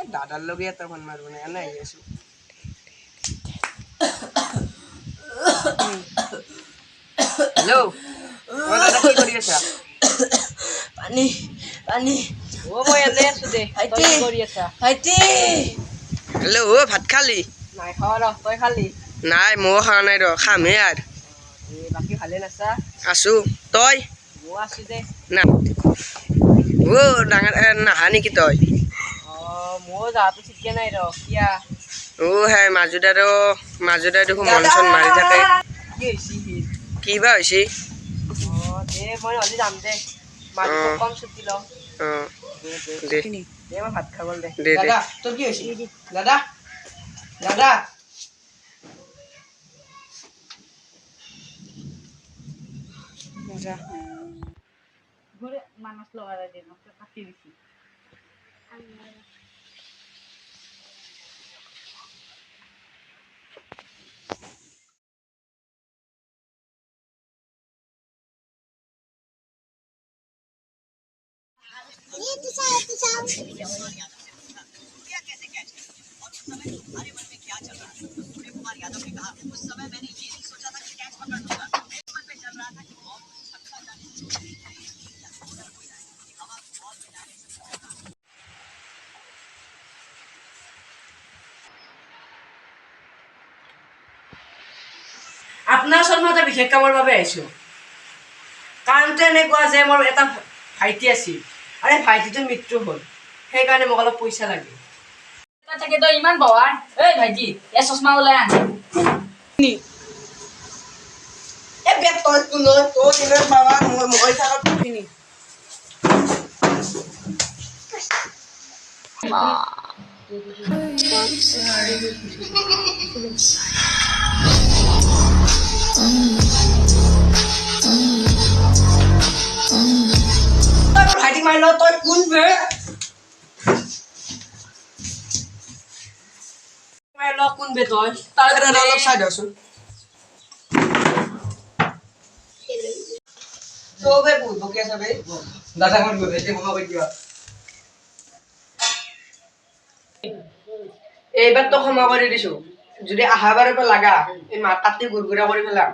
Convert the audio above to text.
দাদার লগে এত ফোন মারবো না এনে আইয়াছো হ্যালো ও দাদা কি করি আছা পানী পানী ও মই এনে আছো দে তই কি কৰি আছা ভাইটি হ্যালো ও ভাত খালি নাই খাওয়া ৰ তই খালি নাই মও খাওয়া নাই ৰ খামহে আর বাকি ভালে নাছা আছো তই মও আছো দে না ও ডাঙৰ নাহা নেকি তই মও যাওঁতে ঠিকে নাই ৰ কিয়া ও হে মাজুদাই দেখো মন চন মাৰি থাকে কি হৈছে কিবা হৈছে দে মই হলি যাম দে মাজুদাক কম ছুটি ল দে দে মই ভাত খাবল দে দাদা তোৰ কি হৈছে দাদা দাদা ঘৰে মানুষ লগালে দিন কাটি দিছি আপোনাৰ ওচৰত মই এটা বিশেষ কামৰ বাবে আহিছোঁ কাৰণটো এনেকুৱা যে মোৰ এটা ভাইটি আছিল আৰু ভাইটিটোৰ মৃত্যু হ'ল সেইকাৰণে মোক অলপ পইচা লাগে থাকে তই ইমান বহাৰ এই ভাইটি এ চশমা ওলাই আন এ বেগ তই কোন তোৰ দিনৰ বাবা মই থাকত কিনি ভাইটিক মাৰি ল তই কোন বে মাৰি ল কোন বে তই তাৰ অলপ চাই দেচোন চবে বহুত বকি আছে বে দাদা মই গেছে ক্ষমা কৰি দিবা এইবাৰ তো ক্ষমা কৰি দিছো যদি আহাবাৰৰ পৰা লাগা এই মা কাটি গুৰগুৰা কৰি পেলাম